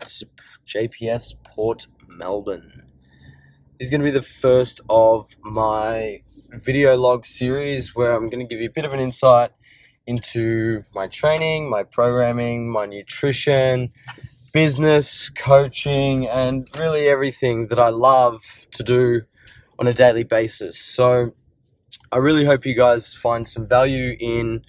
at JPS Port Melbourne. This is going to be the first of my video log series where I'm going to give you a bit of an insight into my training, my programming, my nutrition, business, coaching, and really everything that I love to do on a daily basis. So I really hope you guys find some value in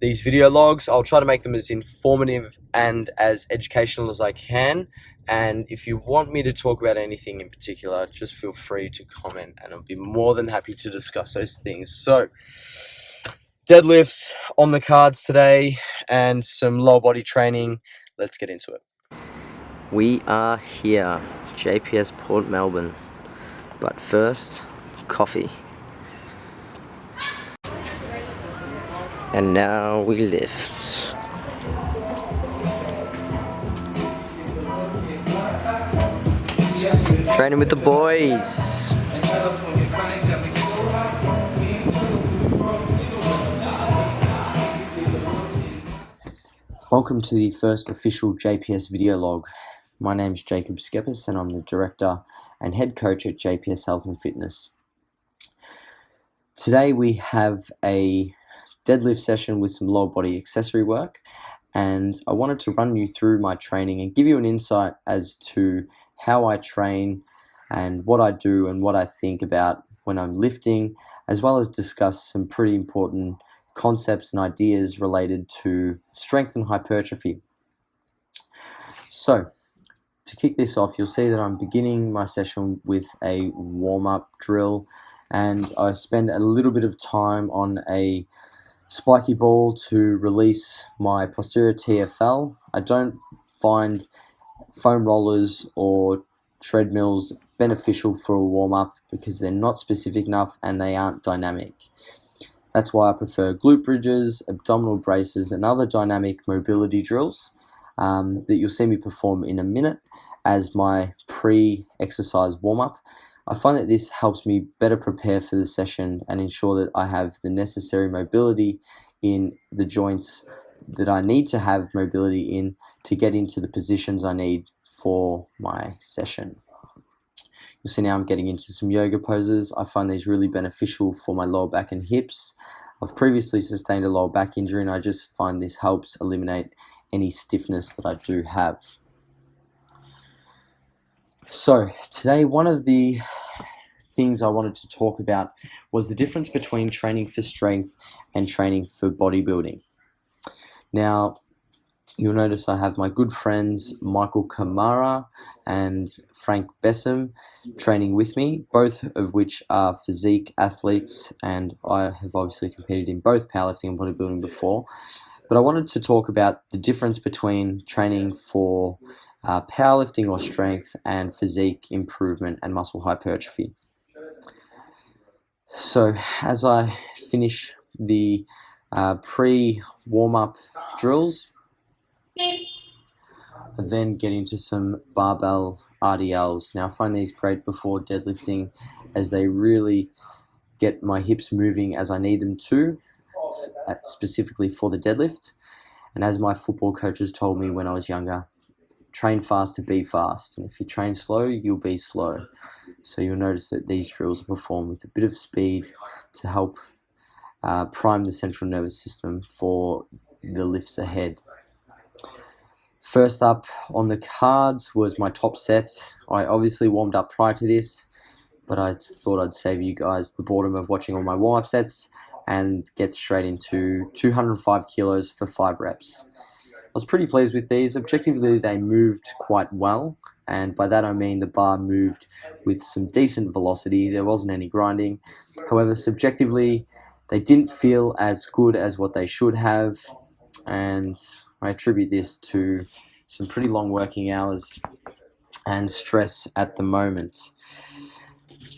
these video logs. I'll try to make them as informative and as educational as I can. And if you want me to talk about anything in particular, just feel free to comment and I'll be more than happy to discuss those things. So, deadlifts on the cards today and some lower body training. Let's get into it. We are here, JPS Port Melbourne, but first, coffee. And now we lift. Training with the boys. Welcome to the first official JPS video log. My name is Jacob Skepis and I'm the director and head coach at JPS Health and Fitness. Today we have a deadlift session with some lower body accessory work, and I wanted to run you through my training and give you an insight as to how I train and what I do and what I think about when I'm lifting, as well as discuss some pretty important concepts and ideas related to strength and hypertrophy. So to kick this off, you'll see that I'm beginning my session with a warm-up drill, and I spend a little bit of time on a spiky ball to release my posterior TFL. I don't find foam rollers or treadmills beneficial for a warm-up because they're not specific enough and they aren't dynamic. That's why I prefer glute bridges, abdominal braces, and other dynamic mobility drills that you'll see me perform in a minute as my pre-exercise warm-up. I find that this helps me better prepare for the session and ensure that I have the necessary mobility in the joints that I need to have mobility in to get into the positions I need for my session. You'll see now I'm getting into some yoga poses. I find these really beneficial for my lower back and hips. I've previously sustained a lower back injury and I just find this helps eliminate any stiffness that I do have. So today, one of the things I wanted to talk about was the difference between training for strength and training for bodybuilding. Now, you'll notice I have my good friends Michael Kamara and Frank Bessem training with me, both of which are physique athletes, and I have obviously competed in both powerlifting and bodybuilding before. But I wanted to talk about the difference between training for powerlifting or strength and physique improvement and muscle hypertrophy. So as I finish the pre-warm-up drills, I then get into some barbell RDLs. Now I find these great before deadlifting as they really get my hips moving as I need them to, specifically for the deadlift. And as my football coaches told me when I was younger, train fast to be fast, and if you train slow, you'll be slow. So you'll notice that these drills are performed with a bit of speed to help prime the central nervous system for the lifts ahead. First up on the cards was my top set. I obviously warmed up prior to this, but I thought I'd save you guys the boredom of watching all my warm-up sets and get straight into 205 kilos for 5 reps. I was pretty pleased with these. Objectively, they moved quite well, and by that I mean the bar moved with some decent velocity. There wasn't any grinding. However, subjectively, they didn't feel as good as what they should have, and I attribute this to some pretty long working hours and stress at the moment.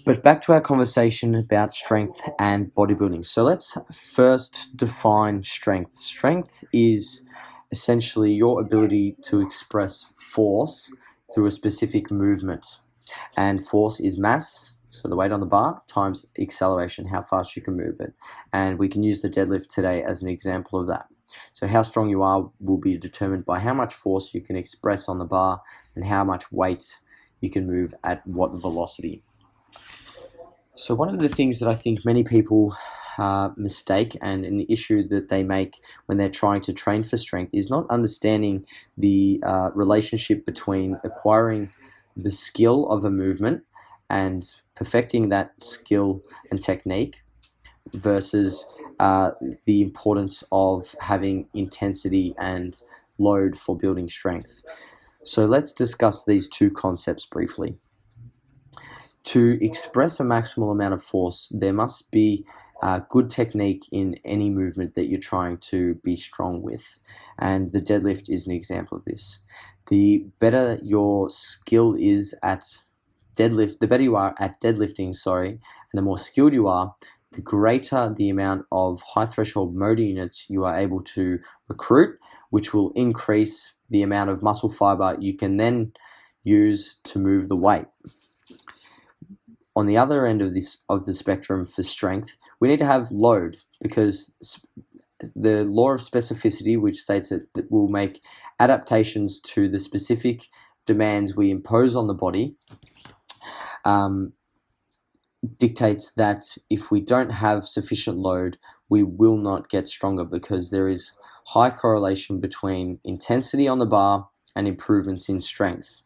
But back to our conversation about strength and bodybuilding. So let's first define strength. Strength is essentially your ability to express force through a specific movement. And force is mass, so the weight on the bar, times acceleration, how fast you can move it. And we can use the deadlift today as an example of that. So how strong you are will be determined by how much force you can express on the bar and how much weight you can move at what velocity. So one of the things that I think many people mistake, and an issue that they make when they're trying to train for strength, is not understanding the relationship between acquiring the skill of a movement and perfecting that skill and technique versus the importance of having intensity and load for building strength. So let's discuss these two concepts briefly. To express a maximal amount of force, there must be good technique in any movement that you're trying to be strong with. And the deadlift is an example of this. The better your skill is at deadlift, the better you are at deadlifting, and the more skilled you are, the greater the amount of high threshold motor units you are able to recruit, which will increase the amount of muscle fiber you can then use to move the weight. On the other end of the spectrum for strength, we need to have load, because the law of specificity, which states that we'll make adaptations to the specific demands we impose on the body, dictates that if we don't have sufficient load, we will not get stronger, because there is high correlation between intensity on the bar and improvements in strength.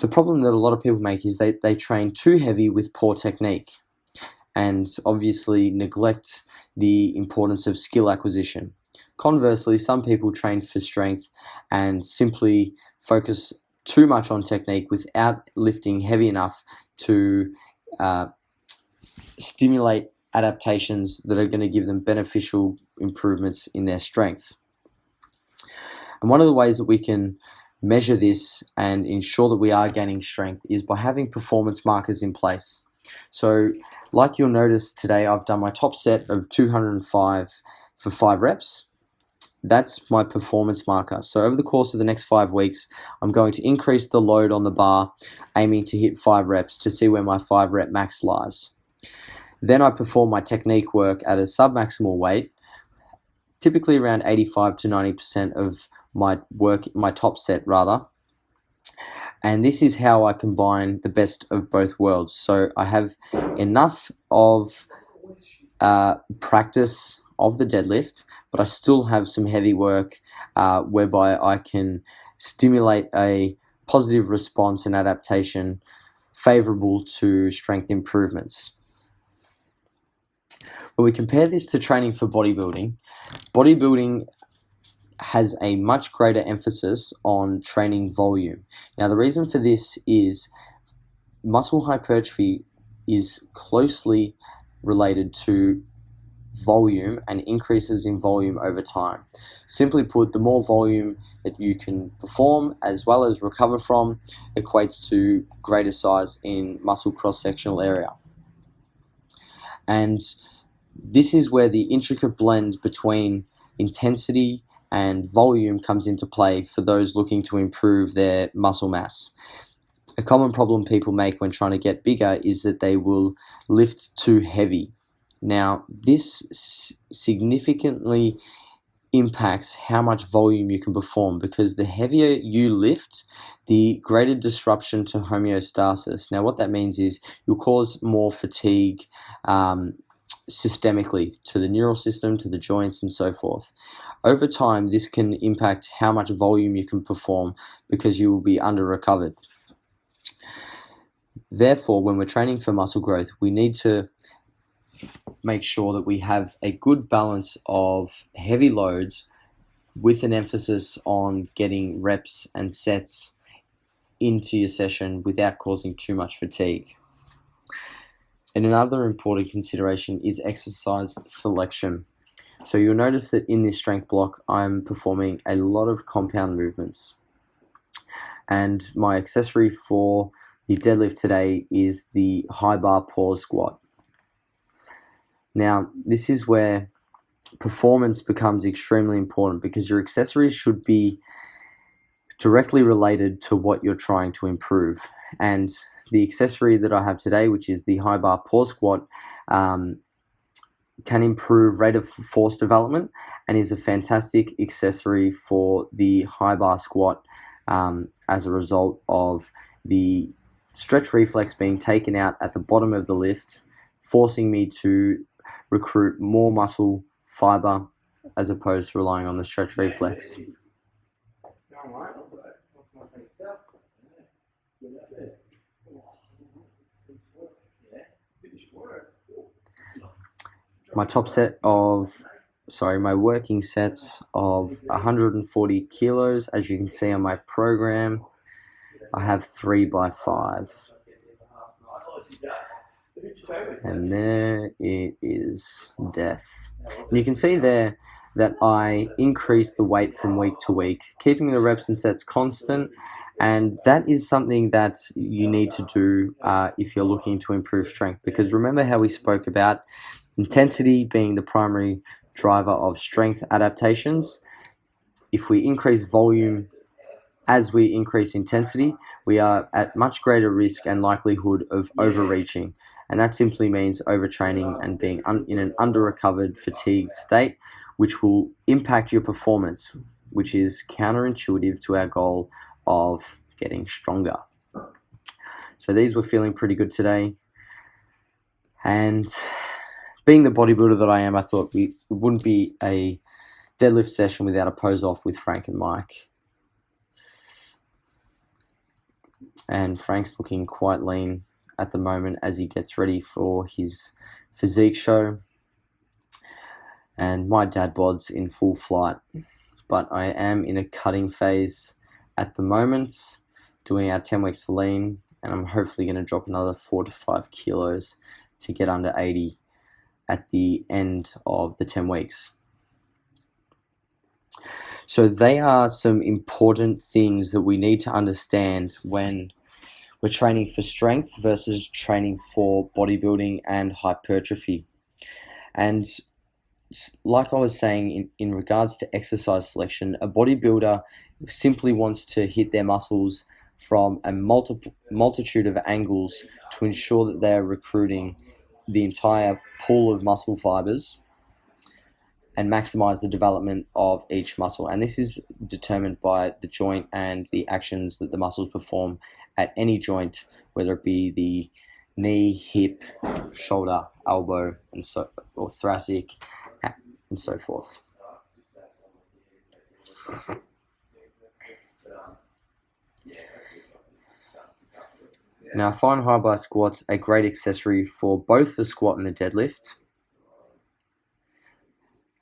The problem that a lot of people make is they train too heavy with poor technique and obviously neglect the importance of skill acquisition. Conversely, some people train for strength and simply focus too much on technique without lifting heavy enough to stimulate adaptations that are going to give them beneficial improvements in their strength. And one of the ways that we can measure this and ensure that we are gaining strength is by having performance markers in place. So like you'll notice today, I've done my top set of 205 for 5 reps. That's my performance marker. So over the course of the next 5 weeks, I'm going to increase the load on the bar, aiming to hit 5 reps to see where my 5 rep max lies. Then I perform my technique work at a submaximal weight, typically around 85 to 90% of my top set rather. And this is how I combine the best of both worlds. So I have enough of practice of the deadlift, but I still have some heavy work whereby I can stimulate a positive response and adaptation favorable to strength improvements. When we compare this to training for bodybuilding has a much greater emphasis on training volume. Now, the reason for this is muscle hypertrophy is closely related to volume and increases in volume over time. Simply put, the more volume that you can perform as well as recover from equates to greater size in muscle cross-sectional area. And this is where the intricate blend between intensity and volume comes into play for those looking to improve their muscle mass. A common problem people make when trying to get bigger is that they will lift too heavy. Now, this significantly impacts how much volume you can perform, because the heavier you lift, the greater disruption to homeostasis. Now, what that means is you'll cause more fatigue systemically to the neural system, to the joints, and so forth. Over time, this can impact how much volume you can perform because you will be under-recovered. Therefore, when we're training for muscle growth, we need to make sure that we have a good balance of heavy loads with an emphasis on getting reps and sets into your session without causing too much fatigue. And another important consideration is exercise selection. So you'll notice that in this strength block, I'm performing a lot of compound movements. And my accessory for the deadlift today is the high bar pause squat. Now, this is where performance becomes extremely important, because your accessories should be directly related to what you're trying to improve. And the accessory that I have today, which is the high bar pause squat, can improve rate of force development and is a fantastic accessory for the high bar squat as a result of the stretch reflex being taken out at the bottom of the lift, forcing me to recruit more muscle fiber as opposed to relying on the stretch reflex. My working sets of 140 kilos. As you can see on my program, I have 3x5. And there it is, death. And you can see there that I increase the weight from week to week, keeping the reps and sets constant. And that is something that you need to do if you're looking to improve strength. Because remember how we spoke about intensity being the primary driver of strength adaptations. If we increase volume as we increase intensity, we are at much greater risk and likelihood of overreaching. And that simply means overtraining and being in an under-recovered, fatigued state, which will impact your performance, which is counterintuitive to our goal of getting stronger. So these were feeling pretty good today. And being the bodybuilder that I am, I thought it wouldn't be a deadlift session without a pose off with Frank and Mike. And Frank's looking quite lean at the moment as he gets ready for his physique show. And my dad bod's in full flight. But I am in a cutting phase at the moment, doing our 10 weeks lean, and I'm hopefully going to drop another 4 to 5 kilos to get under 80 at the end of the 10 weeks. So they are some important things that we need to understand when we're training for strength versus training for bodybuilding and hypertrophy. And like I was saying, in regards to exercise selection, a bodybuilder simply wants to hit their muscles from a multitude of angles to ensure that they're recruiting the entire pool of muscle fibers and maximize the development of each muscle. And this is determined by the joint and the actions that the muscles perform at any joint, whether it be the knee, hip, shoulder, elbow, or thoracic, and so forth. Now, I find high bar squats a great accessory for both the squat and the deadlift.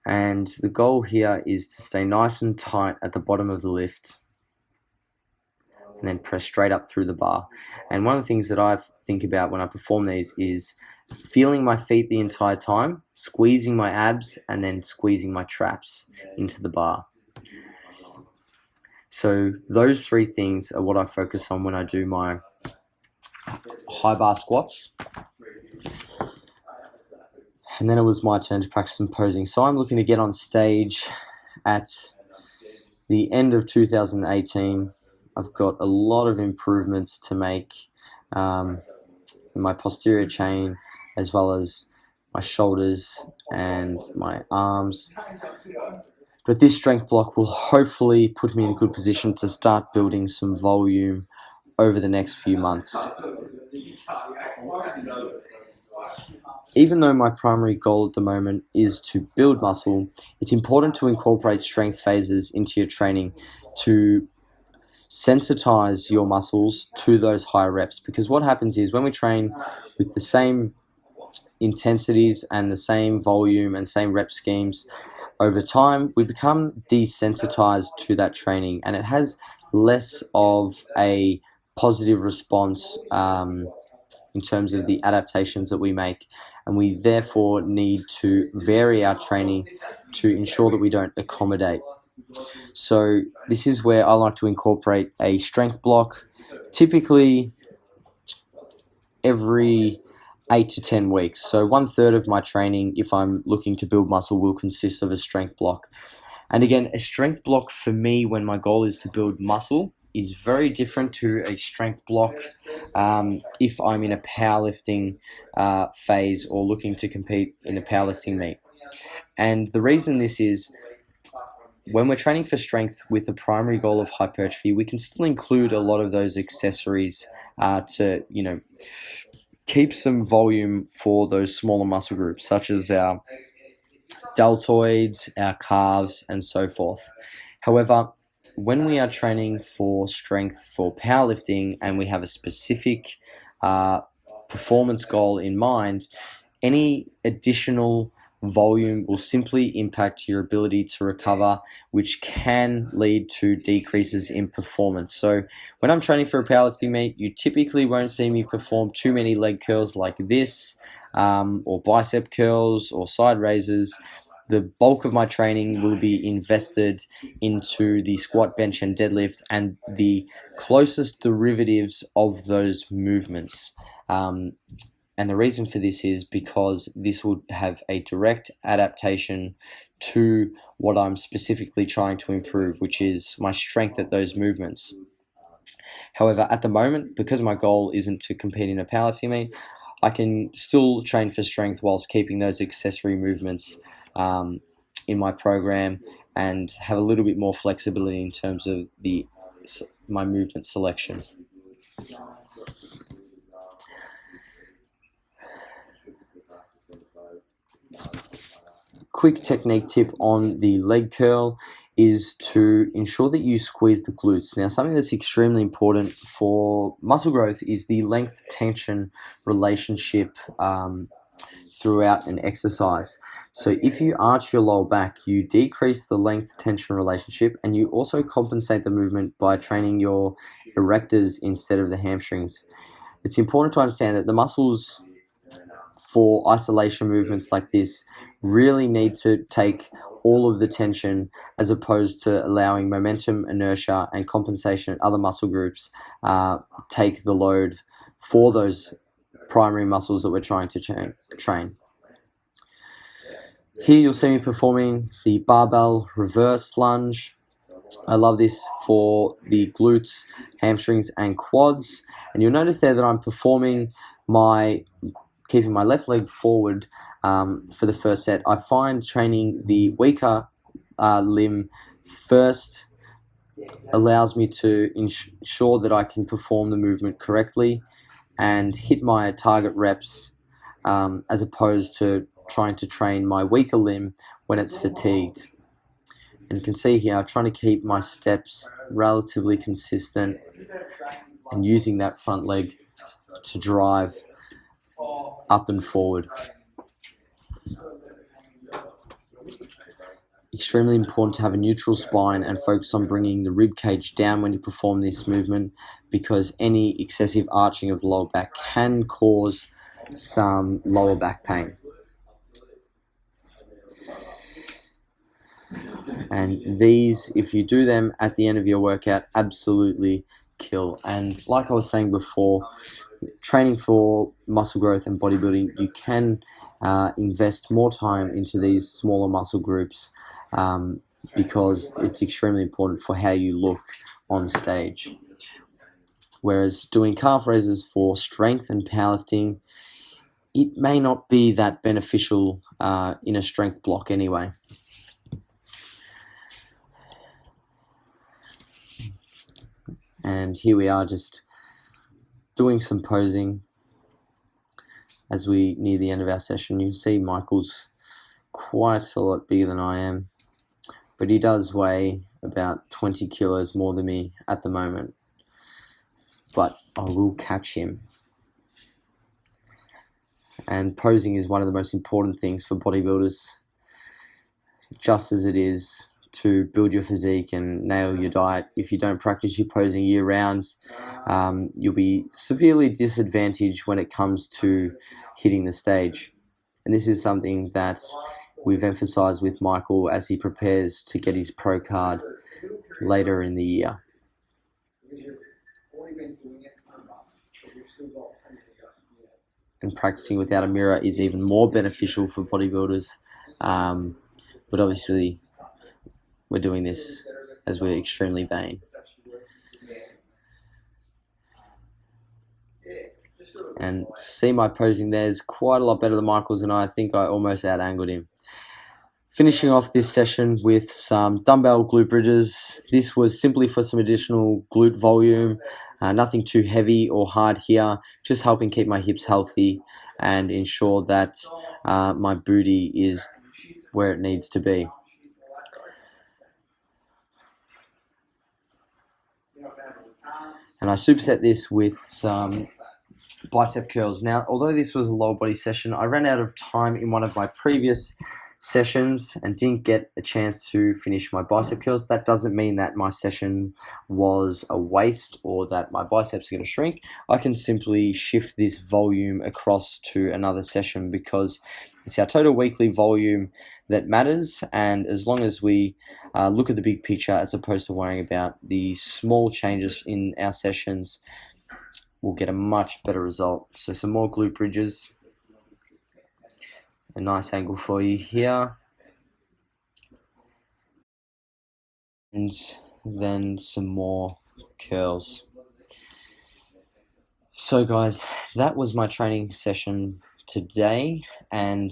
And the goal here is to stay nice and tight at the bottom of the lift and then press straight up through the bar. And one of the things that I think about when I perform these is feeling my feet the entire time, squeezing my abs, and then squeezing my traps into the bar. So those three things are what I focus on when I do my high bar squats. And then it was my turn to practice some posing. So I'm looking to get on stage at the end of 2018. I've got a lot of improvements to make in my posterior chain, as well as my shoulders and my arms. But this strength block will hopefully put me in a good position to start building some volume over the next few months. Even though my primary goal at the moment is to build muscle, it's important to incorporate strength phases into your training to sensitize your muscles to those higher reps. Because what happens is when we train with the same intensities and the same volume and same rep schemes, over time we become desensitized to that training, and it has less of a positive response in terms of the adaptations that we make, and we therefore need to vary our training to ensure that we don't accommodate. So this is where I like to incorporate a strength block, typically every 8 to 10 weeks. So 1/3 of my training, if I'm looking to build muscle, will consist of a strength block. And again, a strength block for me when my goal is to build muscle is very different to a strength block if I'm in a powerlifting phase or looking to compete in a powerlifting meet. And the reason this is, when we're training for strength with the primary goal of hypertrophy, we can still include a lot of those accessories to, keep some volume for those smaller muscle groups, such as our deltoids, our calves, and so forth. However, when we are training for strength for powerlifting and we have a specific performance goal in mind, any additional volume will simply impact your ability to recover, which can lead to decreases in performance. So when I'm training for a powerlifting meet, you typically won't see me perform too many leg curls like this, or bicep curls or side raises. The bulk of my training will be invested into the squat, bench, and deadlift, and the closest derivatives of those movements. And the reason for this is because this will have a direct adaptation to what I'm specifically trying to improve, which is my strength at those movements. However, at the moment, because my goal isn't to compete in a powerlifting meet, I can still train for strength whilst keeping those accessory movements in my program and have a little bit more flexibility in terms of my movement selection. Quick technique tip on the leg curl is to ensure that you squeeze the glutes. Now, something that's extremely important for muscle growth is the length tension relationship throughout an exercise. So if you arch your lower back, you decrease the length tension relationship, and you also compensate the movement by training your erectors instead of the hamstrings. It's important to understand that the muscles for isolation movements like this really need to take all of the tension, as opposed to allowing momentum, inertia, and compensation at other muscle groups take the load for those primary muscles that we're trying to train. Here you'll see me performing the barbell reverse lunge. I love this for the glutes, hamstrings, and quads. And you'll notice there that I'm performing keeping my left leg forward for the first set. I find training the weaker limb first allows me to ensure that I can perform the movement correctly and hit my target reps, as opposed to trying to train my weaker limb when it's fatigued. And you can see here, I'm trying to keep my steps relatively consistent and using that front leg to drive up and forward. Extremely important to have a neutral spine and focus on bringing the rib cage down when you perform this movement, because any excessive arching of the lower back can cause some lower back pain. And these, if you do them at the end of your workout, absolutely kill. And like I was saying before, training for muscle growth and bodybuilding, you can invest more time into these smaller muscle groups, because it's extremely important for how you look on stage. Whereas doing calf raises for strength and powerlifting, it may not be that beneficial in a strength block anyway. And here we are, just doing some posing as we near the end of our session. You see Michael's quite a lot bigger than I am, but he does weigh about 20 kilos more than me at the moment. But I will catch him. And posing is one of the most important things for bodybuilders, just as it is to build your physique and nail your diet. If you don't practice your posing year round, you'll be severely disadvantaged when it comes to hitting the stage. And this is something that we've emphasized with Michael as he prepares to get his pro card later in the year. And practicing without a mirror is even more beneficial for bodybuilders. But obviously, we're doing this as we're extremely vain. And see my posing there is quite a lot better than Michael's, and I think I almost out-angled him. Finishing off this session with some dumbbell glute bridges. This was simply for some additional glute volume, nothing too heavy or hard here, just helping keep my hips healthy and ensure that my booty is where it needs to be. And I superset this with some bicep curls. Now, although this was a lower body session, I ran out of time in one of my previous sessions and didn't get a chance to finish my bicep curls. That doesn't mean that my session was a waste or that my biceps are going to shrink. I can simply shift this volume across to another session because it's our total weekly volume that matters, and as long as we look at the big picture as opposed to worrying about the small changes in our sessions, we'll get a much better result. So some more glute bridges. A nice angle for you here. And then some more curls. So guys, that was my training session today, and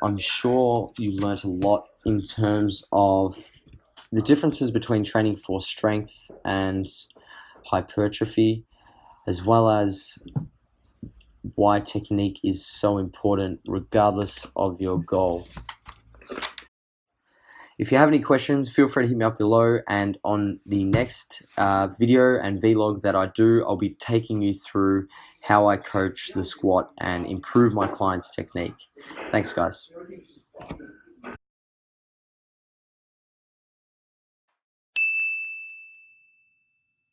I'm sure you learnt a lot in terms of the differences between training for strength and hypertrophy, as well as why technique is so important regardless of your goal. If you have any questions, feel free to hit me up below, and on the next video and vlog that I do, I'll be taking you through how I coach the squat and improve my clients' technique. Thanks guys.